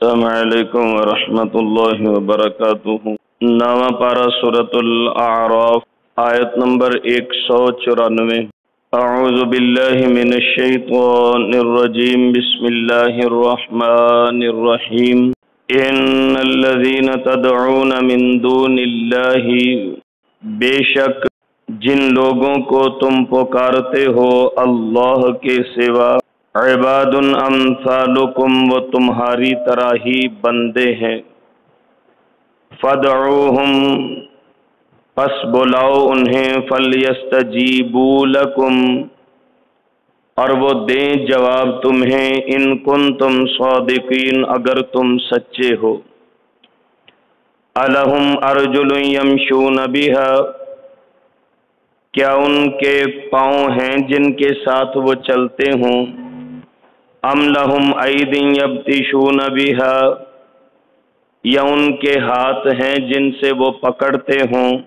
السلام علیکم ورحمۃ اللہ وبرکاتہ۔ نواں پارہ سورۃ الاعراف، آیت نمبر 194۔ اعوذ باللہ من الشیطان الرجیم، بسم اللہ الرحمن الرحیم۔ ان الذین تدعون من دون اللہ، بے شک جن لوگوں کو تم پکارتے ہو اللہ کے سوا، عباد امثالکم، وہ تمہاری طرح ہی بندے ہیں۔ فدعوہم، پس بلاؤ انہیں، فلیستجیبوا لکم، اور وہ دیں جواب تمہیں، ان کنتم صادقین، اگر تم سچے ہو۔ الہم ارجل یمشون بہا، کیا ان کے پاؤں ہیں جن کے ساتھ وہ چلتے ہوں؟ ام لہم اید یبطشون بہا، یا ان کے ہاتھ ہیں جن سے وہ پکڑتے ہوں؟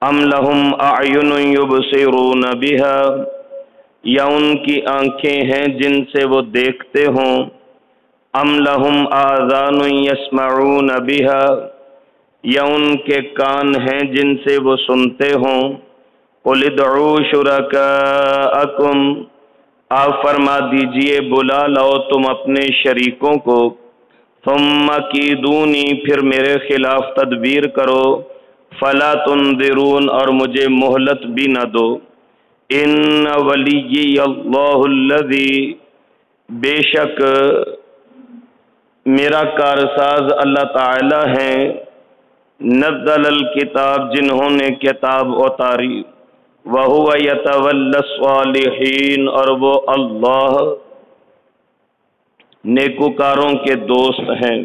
ام لہم اعین یبصرون بہا، یا ان کی آنکھیں ہیں جن سے وہ دیکھتے ہوں؟ ام لہم آذان یسمعون بہا، یا ان کے کان ہیں جن سے وہ سنتے ہوں؟ قل ادعوا شرکاءکم، آپ فرما دیجئے بلا لاؤ تم اپنے شریکوں کو، ثم کیدونی، پھر میرے خلاف تدبیر کرو، فلا تنظرون، اور مجھے مہلت بھی نہ دو۔ ان ولی اللہ الذی، بے شک میرا کارساز اللہ تعالی ہیں، نزل الکتاب، جنہوں نے کتاب اتاری، وَهُوَ يَتَوَلَّى الصَّالِحِينَ، اور وہ اللہ نیکوکاروں کے دوست ہیں۔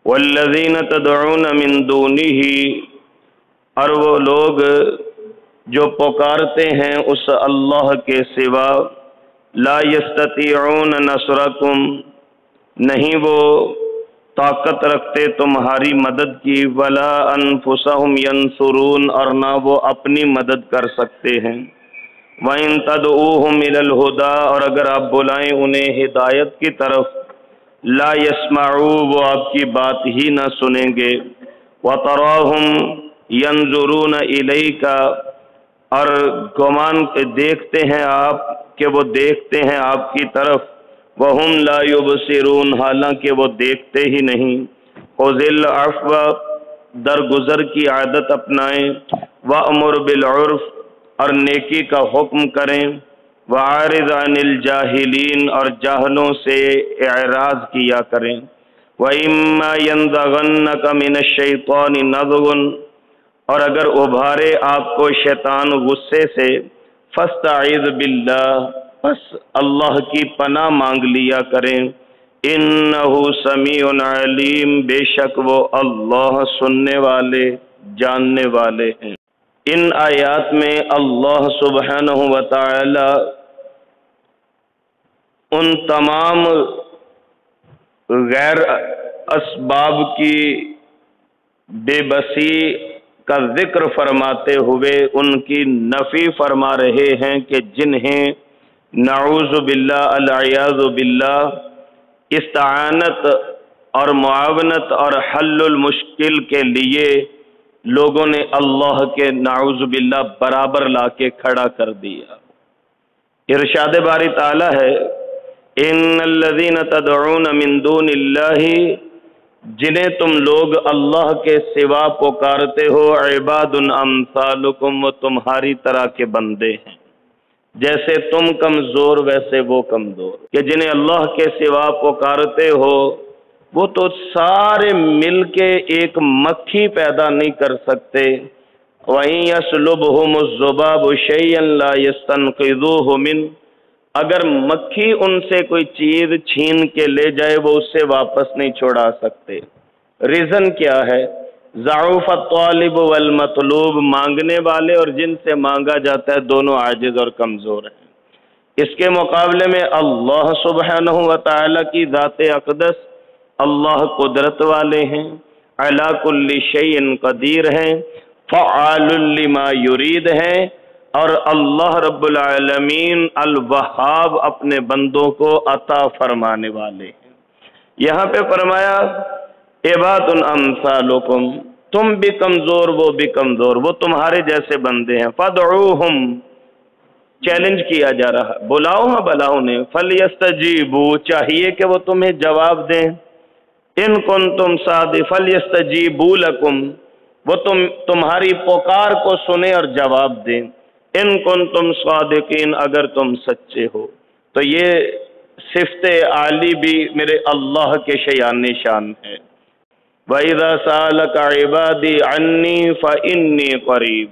وَالَّذِينَ تَدْعُونَ مِن دُونِهِ، اور وہ لوگ جو پکارتے ہیں اس اللہ کے سوا، لا يَسْتَطِيعُونَ نَصْرَكُمْ، نہیں وہ طاقت رکھتے تمہاری مدد کی، ولا انفسہم ینصرون، اور نہ وہ اپنی مدد کر سکتے ہیں۔ وَإِن تَدْعُوهُمْ إِلَى الْهُدَىٰ، اور اگر آپ بلائیں انہیں ہدایت کی طرف، لا يَسْمَعُوا، وہ آپ کی بات ہی نہ سنیں گے۔ وَتَرَاهُمْ يَنظُرُونَ إِلَيْكَ، اور گمان دیکھتے ہیں آپ کہ وہ دیکھتے ہیں آپ کی طرف، وَهُمْ لَا يُبْصِرُونَ، حالانکہ وہ دیکھتے ہی نہیں۔ خُذِ الْعَفْوَ، درگزر کی عادت اپنائیں، وَأْمُرْ بِالْعُرْفِ، اور نیکی کا حکم کریں، وَأَعْرِضْ عَنِ الْجَاهِلِينَ، اور جاہلوں سے اعراض کیا کریں۔ وَإِمَّا يَنزَغَنَّكَ مِنَ الشَّيْطَانِ نَزْغٌ، اور اگر ابھارے آپ کو شیطان غصے سے، فَاسْتَعِذْ بِاللَّهِ، پس اللہ کی پناہ مانگ لیا کریں، انہ سمیع علیم، بے شک وہ اللہ سننے والے جاننے والے ہیں۔ ان آیات میں اللہ سبحانہ وتعالی ان تمام غیر اسباب کی بے بسی کا ذکر فرماتے ہوئے ان کی نفی فرما رہے ہیں کہ جنہیں نعوذ باللہ العیاذ باللہ استعانت اور معاونت اور حل المشکل کے لیے لوگوں نے اللہ کے نعوذ باللہ برابر لا کے کھڑا کر دیا۔ ارشاد باری تعالی ہے، ان الذین تدعون من دون اللہ، جنہیں تم لوگ اللہ کے سوا پکارتے ہو، عباد امثالکم، وہ تمہاری طرح کے بندے ہیں، جیسے تم کمزور ویسے وہ کمزور، کہ جنہیں اللہ کے سوا پکارتے ہو وہ تو سارے مل کے ایک مکھی پیدا نہیں کر سکتے۔ وَإِن يَسْلُبْهُمُ الذُّبَابُ شَيْئًا لَا يَسْتَنقِذُوهُ مِنْهُ، اگر مکھی ان سے کوئی چیز چھین کے لے جائے وہ اس سے واپس نہیں چھوڑا سکتے۔ ریزن کیا ہے؟ ضعف الطالب والمطلوب، مانگنے والے اور جن سے مانگا جاتا ہے دونوں عاجز اور کمزور ہیں۔ اس کے مقابلے میں اللہ سبحانہ وتعالی کی ذات اقدس، اللہ قدرت والے ہیں، علی کل شیء قدیر ہیں، فعال لما یرید ہیں، اور اللہ رب العالمین الوہاب اپنے بندوں کو عطا فرمانے والے ہیں۔ یہاں پہ فرمایا عباد امثالکم، تم بھی کمزور وہ بھی کمزور، وہ تمہارے جیسے بندے ہیں، فادعوہم، چیلنج کیا جا رہا، بلاؤ ہاں بلاؤ انہیں، فلیستجیبوا، چاہیے کہ وہ تمہیں جواب دیں، ان کنتم صادق فلیستجیبوا لکم، وہ تمہاری پکار کو سنیں اور جواب دیں، ان کنتم صادقین، اگر تم سچے ہو۔ تو یہ صفت عالی بھی میرے اللہ کے شیان شان ہے۔ وَإِذَا سَأَلَكَ عِبَادِي عَنِّي فَإِنِّي قَرِيبٌ،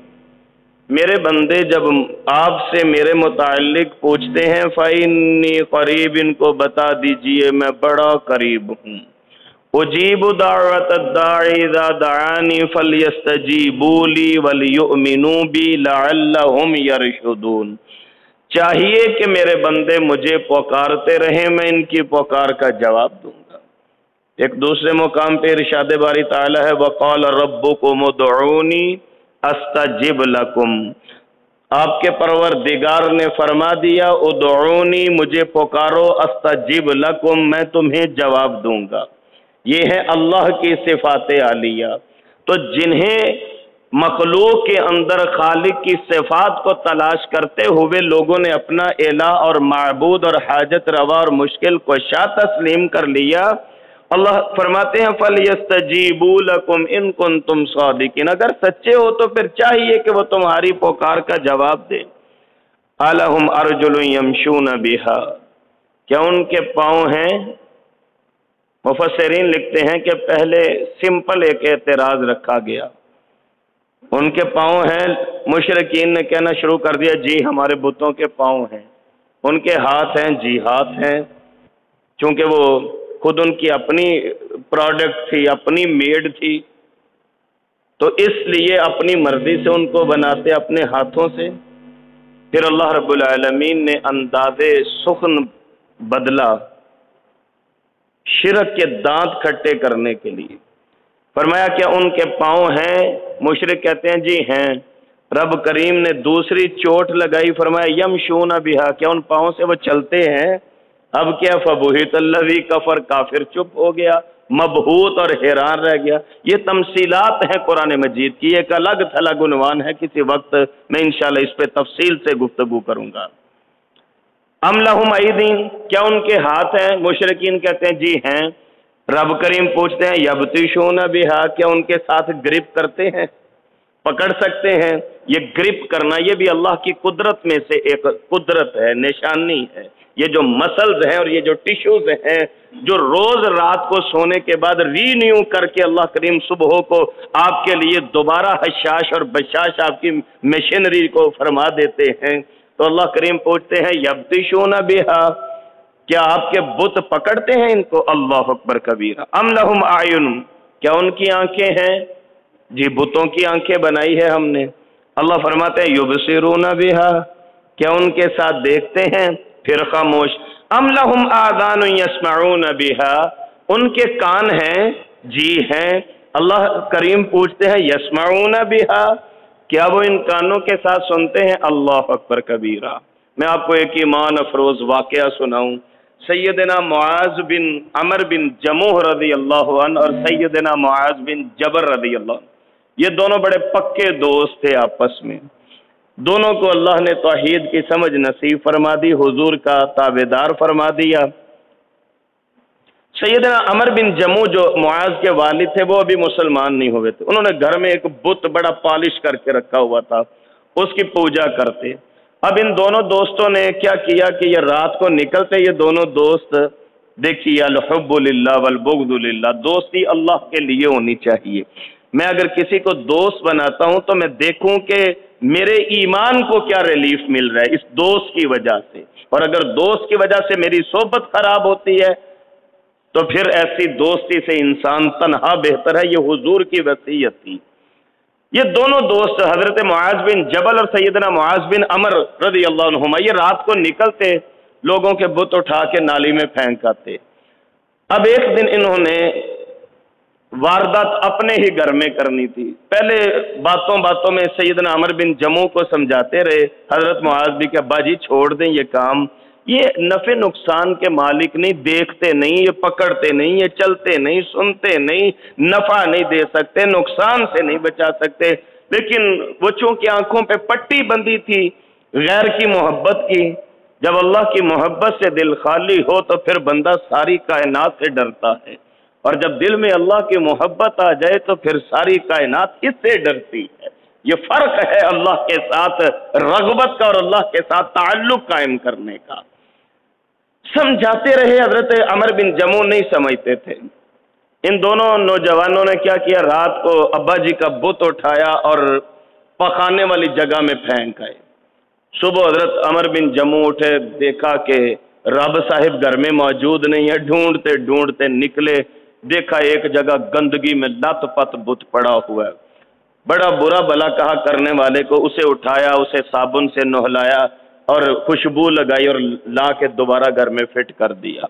میرے بندے جب آپ سے میرے متعلق پوچھتے ہیں فَإِنِّي قَرِيبٌ، ان کو بتا دیجئے میں بڑا قریب ہوں۔ اجیب دعوت الداعی اذا دعانی فلیستجیبوا لی ولیؤمنوا بی لعلہم یرشدون، چاہیے کہ میرے بندے مجھے پکارتے رہیں، میں ان کی پکار کا جواب دوں گا۔ ایک دوسرے مقام پہ ارشاد باری تعالی ہے وقال ربکم ادعونی استجب لکم، آپ کے پروردگار نے فرما دیا ادعونی، مجھے پکارو، استجب لکم، میں تمہیں جواب دوں گا۔ یہ ہے اللہ کی صفات عالیہ۔ تو جنہیں مخلوق کے اندر خالق کی صفات کو تلاش کرتے ہوئے لوگوں نے اپنا الہ اور معبود اور حاجت روا اور مشکل کشا تسلیم کر لیا، اللہ فرماتے ہیں فَلْيَسْتَجِيبُوا لَكُمْ إِن كُنتُمْ صَادِقِينَ، اگر سچے ہو تو پھر چاہیے کہ وہ تمہاری پکار کا جواب دیں۔ أَلَهُمْ أَرْجُلٌ يَمْشُونَ بِهَا، کیا ان کے پاؤں ہیں؟ مفسرین لکھتے ہیں کہ پہلے سمپل ایک اعتراض رکھا گیا، ان کے پاؤں ہیں، مشرکین نے کہنا شروع کر دیا جی ہمارے بتوں کے پاؤں ہیں، ان کے ہاتھ ہیں، جی ہاتھ ہیں، چونکہ وہ خود ان کی اپنی پروڈکٹ تھی، اپنی میڈ تھی، تو اس لیے اپنی مرضی سے ان کو بناتے اپنے ہاتھوں سے۔ پھر اللہ رب العالمین نے انداز سخن بدلا شرک کے دانت کھٹے کرنے کے لیے، فرمایا کیا ان کے پاؤں ہیں؟ مشرک کہتے ہیں جی ہیں۔ رب کریم نے دوسری چوٹ لگائی، فرمایا یمشون بہا، کیا ان پاؤں سے وہ چلتے ہیں؟ اب کیا فبہت الذی کفر، کافر چپ ہو گیا، مبہوت اور حیران رہ گیا۔ یہ تمثیلات ہیں قرآن مجید کی، ایک الگ تھلگ عنوان ہے، کسی وقت میں انشاءاللہ اس پہ تفصیل سے گفتگو کروں گا۔ ام لہم ایدین، کیا ان کے ہاتھ ہیں؟ مشرکین کہتے ہیں جی ہیں۔ رب کریم پوچھتے ہیں یبطشون بہا، کیا ان کے ساتھ گرپ کرتے ہیں، پکڑ سکتے ہیں؟ یہ گرپ کرنا یہ بھی اللہ کی قدرت میں سے ایک قدرت ہے، نشانی ہے۔ یہ جو مسلز ہیں اور یہ جو ٹیشوز ہیں جو روز رات کو سونے کے بعد رینیو کر کے اللہ کریم صبح کو آپ کے لیے دوبارہ حشاش اور بشاش آپ کی مشینری کو فرما دیتے ہیں، تو اللہ کریم پوچھتے ہیں یبطشون بہا، کیا آپ کے بت پکڑتے ہیں ان کو؟ اللہ اکبر کبیرہ۔ ام لہم اعین، کیا ان کی آنکھیں ہیں؟ جی بتوں کی آنکھیں بنائی ہے ہم نے۔ اللہ فرماتے ہیں یبصرون بہا، کیا ان کے ساتھ دیکھتے ہیں؟ پھر خاموش۔ ام لہم آذان یسمعون بہا، ان کے کان ہیں؟ جی ہیں۔ اللہ کریم پوچھتے ہیں یسمعون بہا، کیا وہ ان کانوں کے ساتھ سنتے ہیں؟ اللہ اکبر کبیرہ۔ میں آپ کو ایک ایمان افروز واقعہ سناؤں۔ سیدنا معاذ بن عمر بن جموح رضی اللہ عنہ اور سیدنا معاذ بن جبر رضی اللہ عنہ، یہ دونوں بڑے پکے دوست تھے آپس میں، دونوں کو اللہ نے توحید کی سمجھ نصیب فرما دی، حضور کا تابعدار فرما دیا۔ سیدنا عمر بن جموح جو معاذ کے والد تھے وہ ابھی مسلمان نہیں ہوئے تھے، انہوں نے گھر میں ایک بت بڑا پالش کر کے رکھا ہوا تھا، اس کی پوجا کرتے۔ اب ان دونوں دوستوں نے کیا کیا کہ یہ رات کو نکلتے، یہ دونوں دوست، دیکھیے الحب للہ والبغض للہ، دوستی اللہ کے لیے ہونی چاہیے۔ میں اگر کسی کو دوست بناتا ہوں تو میں دیکھوں کہ میرے ایمان کو کیا ریلیف مل رہا ہے اس دوست کی وجہ سے، اور اگر دوست کی وجہ سے میری صحبت خراب ہوتی ہے تو پھر ایسی دوستی سے انسان تنہا بہتر ہے۔ یہ حضور کی وصیت تھی۔ یہ دونوں دوست حضرت معاذ بن جبل اور سیدنا معاذ بن عمر رضی اللہ عنہما، یہ رات کو نکلتے، لوگوں کے بت اٹھا کے نالی میں پھینک آتے۔ اب ایک دن انہوں نے واردات اپنے ہی گھر میں کرنی تھی، پہلے باتوں باتوں میں سیدنا عمر بن جموح کو سمجھاتے رہے، حضرت معاذ بھی کہ ابا جی چھوڑ دیں یہ کام، یہ نفع نقصان کے مالک نہیں، دیکھتے نہیں، یہ پکڑتے نہیں، یہ چلتے نہیں، سنتے نہیں، نفع نہیں دے سکتے، نقصان سے نہیں بچا سکتے، لیکن وہ چونکہ آنکھوں پہ پٹی بندھی تھی غیر کی محبت کی، جب اللہ کی محبت سے دل خالی ہو تو پھر بندہ ساری کائنات سے ڈرتا ہے، اور جب دل میں اللہ کی محبت آ جائے تو پھر ساری کائنات اس سے ڈرتی ہے۔ یہ فرق ہے اللہ کے ساتھ رغبت کا اور اللہ کے ساتھ تعلق قائم کرنے کا۔ سمجھاتے رہے، حضرت عمر بن جموع نہیں سمجھتے تھے۔ ان دونوں نوجوانوں نے کیا کیا، رات کو ابا جی کا بت اٹھایا اور پخانے والی جگہ میں پھینک آئے۔ صبح حضرت عمر بن جموع اٹھے، دیکھا کہ رب صاحب گھر میں موجود نہیں ہے، ڈھونڈتے ڈھونڈتے نکلے، دیکھا ایک جگہ گندگی میں لت پت بت پڑا ہوا ہے۔ بڑا برا بلا کہا کرنے والے کو، اسے اٹھایا، اسے صابن سے نہلایا اور خوشبو لگائی اور لا کے دوبارہ گھر میں فٹ کر دیا۔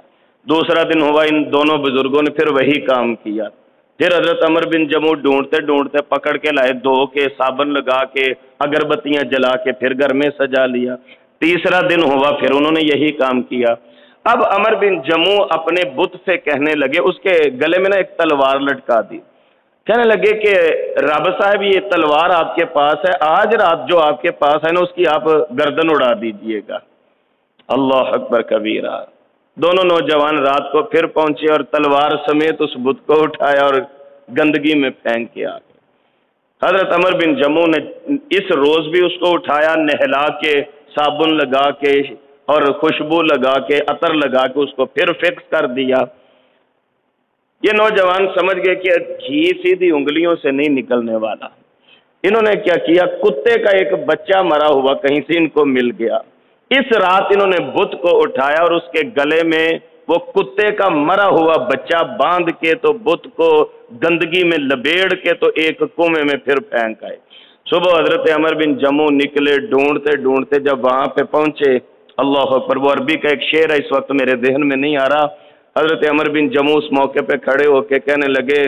دوسرا دن ہوا، ان دونوں بزرگوں نے پھر وہی کام کیا۔ پھر حضرت عمر بن جموع ڈھونڈتے ڈھونڈتے پکڑ کے لائے، دھو کے صابن لگا کے اگربتیاں جلا کے پھر گھر میں سجا لیا۔ تیسرا دن ہوا، پھر انہوں نے یہی کام کیا۔ اب عمر بن جموع اپنے بت سے کہنے لگے، اس کے گلے میں ایک تلوار لٹکا دی، کہنے لگے کہ رب صاحب یہ تلوار آپ کے پاس ہے، آج رات جو آپ کے پاس ہے نا اس کی آپ گردن اڑا دیجئے گا۔ اللہ اکبر کبیرہ۔ دونوں نوجوان رات کو پھر پہنچے اور تلوار سمیت اس بت کو اٹھایا اور گندگی میں پھینک کے آ گئے۔ حضرت عمر بن جموع نے اس روز بھی اس کو اٹھایا، نہلا کے صابن لگا کے اور خوشبو لگا کے عطر لگا کے اس کو پھر فکس کر دیا۔ یہ نوجوان سمجھ گئے کہ گھی سیدھی انگلیوں سے نہیں نکلنے والا۔ انہوں نے کیا کیا، کتے کا ایک بچہ مرا ہوا کہیں سے ان کو مل گیا، اس رات انہوں نے بت کو اٹھایا اور اس کے گلے میں وہ کتے کا مرا ہوا بچہ باندھ کے تو بت کو گندگی میں لبیڑ کے تو ایک کنویں میں پھر پھینک آئے۔ صبح حضرت عمر بن جموع نکلے، ڈھونڈتے ڈھونڈتے جب وہاں پہ پہنچے، اللہ اکبر، وہ عربی کا ایک شعر ہے، اس وقت میرے ذہن میں نہیں آ رہا۔ حضرت عمر بن جموع اس موقع پہ کھڑے ہو کے کہنے لگے،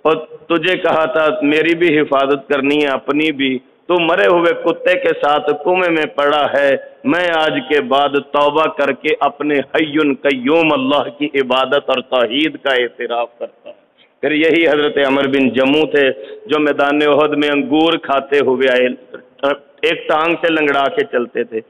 اور تجھے کہا تھا میری بھی حفاظت کرنی ہے اپنی بھی، تو مرے ہوئے کتے کے ساتھ کنویں میں پڑا ہے، میں آج کے بعد توبہ کر کے اپنے حی قیوم اللہ کی عبادت اور توحید کا اعتراف کرتا ہوں۔ پھر یہی حضرت عمر بن جموع تھے جو میدان احد میں انگور کھاتے ہوئے آئے، ایک ٹانگ سے لنگڑا کے چلتے تھے،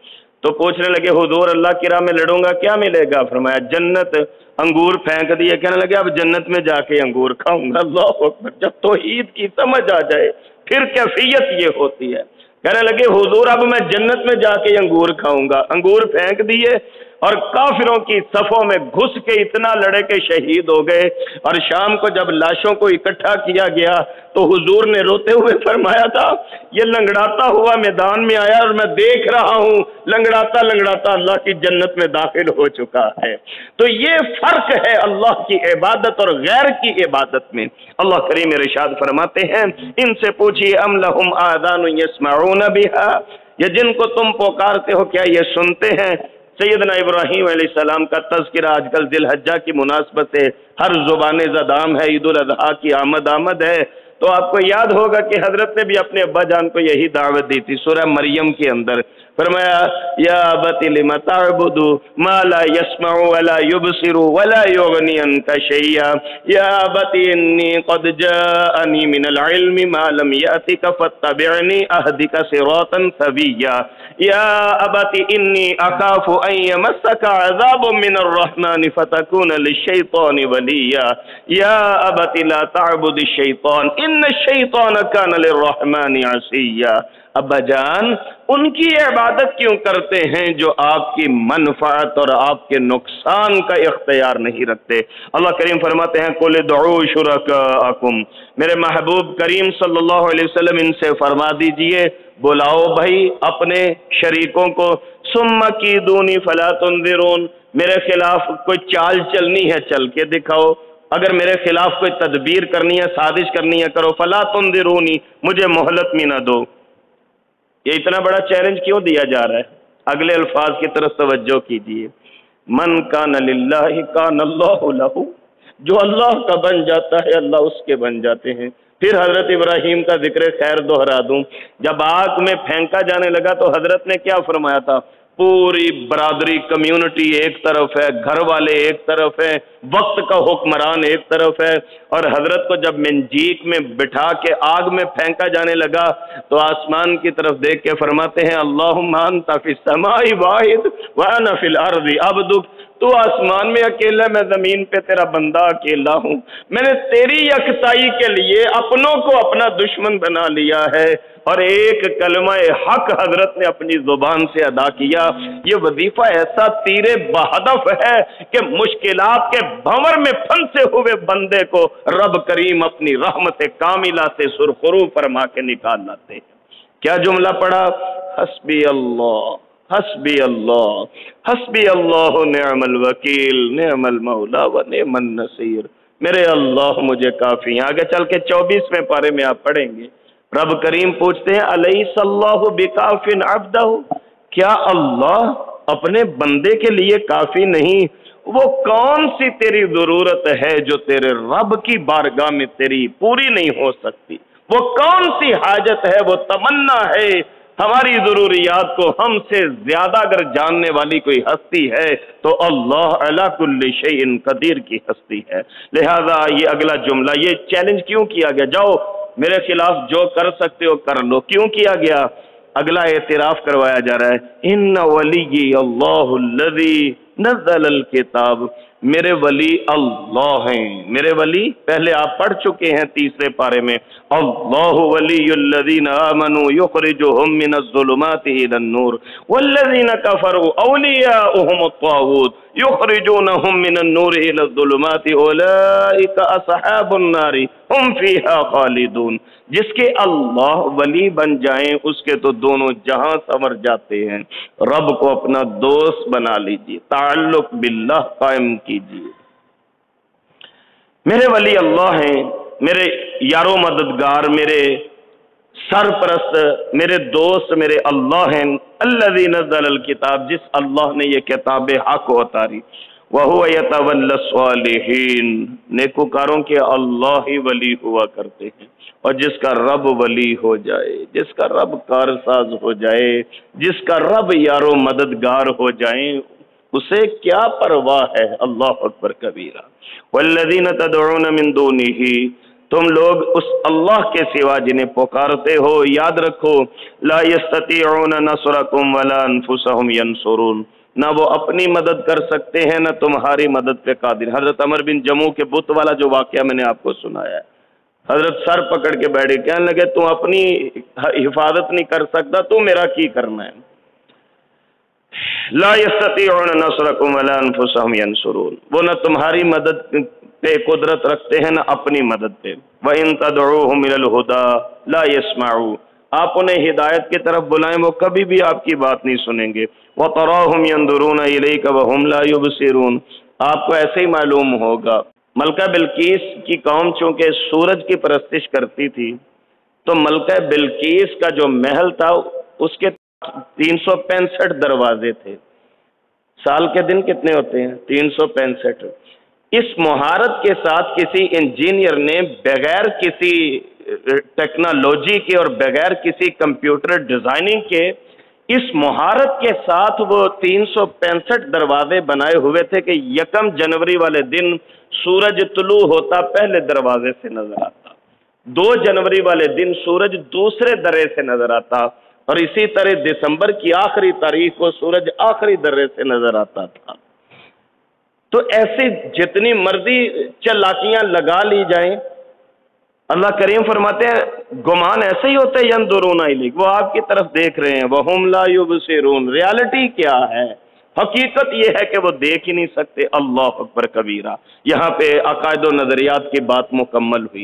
تو پوچھنے لگے حضور اللہ کی راہ میں لڑوں گا کیا ملے گا؟ فرمایا جنت۔ انگور پھینک دیے، کہنے لگے اب جنت میں جا کے انگور کھاؤں گا۔ اللہ اکبر، جب توحید کی سمجھ آ جائے پھر کیفیت یہ ہوتی ہے۔ کہنے لگے حضور اب میں جنت میں جا کے انگور کھاؤں گا۔ انگور پھینک دیے اور کافروں کی صفوں میں گھس کے اتنا لڑے کہ شہید ہو گئے، اور شام کو جب لاشوں کو اکٹھا کیا گیا تو حضور نے روتے ہوئے فرمایا تھا، یہ لنگڑاتا ہوا میدان میں آیا اور میں دیکھ رہا ہوں لنگڑاتا لنگڑاتا اللہ کی جنت میں داخل ہو چکا ہے۔ تو یہ فرق ہے اللہ کی عبادت اور غیر کی عبادت میں۔ اللہ کریم ارشاد فرماتے ہیں، ان سے پوچھئے ام لہم آذان یسمعون بہا، یہ جن کو تم پکارتے ہو کیا یہ سنتے ہیں؟ سیدنا ابراہیم علیہ السلام کا تذکرہ آج کل ذی الحجہ کی مناسبت سے ہر زبان زدام ہے، عید الاضحیٰ کی آمد ہے، تو آپ کو یاد ہوگا کہ حضرت نے بھی اپنے ابا جان کو یہی دعوت دی تھی سورہ مریم کے اندر۔ فرمایا یا ابت لم تعبد ما لا يسمع ولا يبصر ولا يغني عنك شيئا یا ابت انی قد جاءنی من العلم ما لم يأتك فاتبعنی اهدك صراطا سویا یا ابت انی اخاف ان يمسك عذاب من الرحمن فتكون للشیطان ولیا یا ابت لا تعبد الشیطان ان الشیطان كان للرحمن عصیا۔ ابا جان ان کی عبادت کیوں کرتے ہیں جو آپ کی منفعت اور آپ کے نقصان کا اختیار نہیں رکھتے؟ اللہ کریم فرماتے ہیں قل ادعوا شرکاءکم، میرے محبوب کریم صلی اللہ علیہ وسلم ان سے فرما دیجئے بلاؤ بھائی اپنے شریکوں کو، ثم کیدونی فلا تنظرون، میرے خلاف کوئی چال چلنی ہے چل کے دکھاؤ، اگر میرے خلاف کوئی تدبیر کرنی ہے سازش کرنی ہے کرو، فلا تنظرونی، مجھے مہلت بھی نہ دو۔ یہ اتنا بڑا چیلنج کیوں دیا جا رہا ہے؟ اگلے الفاظ کی طرف توجہ کیجیے، من کان للہ کان اللہ لہ، جو اللہ کا بن جاتا ہے اللہ اس کے بن جاتے ہیں۔ پھر حضرت ابراہیم کا ذکر خیر دوہرا دوں، جب آگ میں پھینکا جانے لگا تو حضرت نے کیا فرمایا تھا؟ پوری برادری کمیونٹی ایک طرف ہے، گھر والے ایک طرف ہیں، وقت کا حکمران ایک طرف ہے، اور حضرت کو جب منجیک میں بٹھا کے آگ میں پھینکا جانے لگا تو آسمان کی طرف دیکھ کے فرماتے ہیں اللہم انت فی السماء واحد وانا فی الارض عبدک، تو آسمان میں اکیلا، میں زمین پہ تیرا بندہ اکیلا ہوں، میں نے تیری یکتائی کے لیے اپنوں کو اپنا دشمن بنا لیا ہے، اور ایک کلمہ حق حضرت نے اپنی زبان سے ادا کیا۔ یہ وظیفہ ایسا تیر بہدف ہے کہ مشکلات کے بھنور میں پھنسے ہوئے بندے کو رب کریم اپنی رحمت کاملہ سے سرخرو فرما کے نکال لاتے ہیں۔ کیا جملہ پڑھا؟ حسبی اللہ، حسبی اللہ، حسبی اللہ نعم الوکیل، نعم المولا و نعم النصیر، میرے اللہ مجھے کافی ہیں۔ آگے چل کے 24ویں پارے میں آپ پڑھیں گے، رب کریم پوچھتے ہیں الیس اللہ بکاف عبدہ، کیا اللہ اپنے بندے کے لیے کافی نہیں؟ وہ کون سی تیری ضرورت ہے جو تیرے رب کی بارگاہ میں تیری پوری نہیں ہو سکتی؟ وہ کون سی حاجت ہے، وہ تمنا ہے؟ ہماری ضروریات کو ہم سے زیادہ اگر جاننے والی کوئی ہستی ہے تو اللہ علی کل شیء قدیر کی ہستی ہے۔ لہذا یہ اگلا جملہ، یہ چیلنج کیوں کیا گیا؟ جاؤ میرے خلاف جو کر سکتے ہو کر لو، کیوں کیا گیا؟ اگلا اعتراف کروایا جا رہا ہے، ان ولی اللہ الذی نزل الکتاب، میرے ولی اللہ ہیں، میرے ولی پہلے آپ پڑھ چکے ہیں 3 پارے میں، اللہ ولی الذین آمنوا یخرجهم من الظلمات الى النور والذین کفروا اولیاؤهم الطاغوت یخرجونهم من النور الى الظلمات اولئک اصحاب النار ہم فیہا خالدون، جس کے اللہ ولی بن جائیں اس کے تو دونوں جہاں سنور جاتے ہیں۔ رب کو اپنا دوست بنا لیجیے، تعلق باللہ قائم کیجیے۔ میرے ولی اللہ ہیں، میرے یارو مددگار، میرے سرپرست، میرے دوست، میرے اللہ ہیں۔ الذی نزل الکتاب، جس اللہ نے یہ کتاب حق اتاری، وَهُوَ يَتَوَلَّى الصَّالِحِينَ، نیکوکاروں کے اللہ ہی ولی ہوا کرتے ہیں، اور جس کا رب ولی ہو جائے، جس کا رب کارساز ہو جائے، جس کا رب یارو مددگار ہو جائیں، اسے کیا پرواہ ہے؟ اللہ اکبر کبیرہ۔ وَالَّذِينَ تَدْعُونَ مِن دُونِهِ، تم لوگ اس اللہ کے سوا جنہیں پکارتے ہو، یاد رکھو لا يستطيعون نصركم ولا انفسهم ينصرون، نہ وہ اپنی مدد کر سکتے ہیں نہ تمہاری مدد پہ قادر۔ حضرت عمر بن جموح کے بت والا جو واقعہ میں نے آپ کو سنایا ہے، حضرت سر پکڑ کے بیٹھے، کہنے لگے تو اپنی حفاظت نہیں کر سکتا، تو میرا کی کرنا ہے؟ لا يستطيعون نصركم ولا انفسهم ينصرون، وہ نہ تمہاری مدد پہ قدرت رکھتے ہیں نہ اپنی مدد پہ۔ وَإِن تَدْعُوهُمْ إِلَى الْهُدَىٰ لَا يَسْمَعُوا، آپ انہیں ہدایت کی طرف بلائیں وہ کبھی بھی آپ کی بات نہیں سنیں گے۔ وَتَرَاهُمْ يَنْظُرُونَ إِلَيْكَ وَهُمْ لَا يُبْصِرُونَ، آپ کو ایسے ہی معلوم ہوگا، ملکہ بلقیس کی قوم چونکہ سورج کی پرستش کرتی تھی تو ملکہ بلقیس کا جو محل تھا اس کے 365 دروازے تھے۔ سال کے دن کتنے ہوتے ہیں؟ 365۔ اس مہارت کے ساتھ کسی انجینئر نے بغیر کسی ٹیکنالوجی کے اور بغیر کسی کمپیوٹر ڈیزائننگ کے اس مہارت کے ساتھ وہ 365 دروازے بنائے ہوئے تھے کہ 1 جنوری والے دن سورج طلوع ہوتا پہلے دروازے سے نظر آتا، 2 جنوری والے دن سورج دوسرے درے سے نظر آتا، اور اسی طرح دسمبر کی آخری تاریخ کو سورج آخری درے سے نظر آتا تھا۔ تو ایسی جتنی مرضی چالاکیاں لگا لی جائیں، اللہ کریم فرماتے ہیں گمان ایسے ہی ہوتا ہے، ينظرون الیک، وہ آپ کی طرف دیکھ رہے ہیں، وہم لا یبصرون، ریالٹی کیا ہے؟ حقیقت یہ ہے کہ وہ دیکھ ہی نہیں سکتے۔ اللہ اکبر کبیرہ۔ یہاں پہ عقائد و نظریات کی بات مکمل ہوئی۔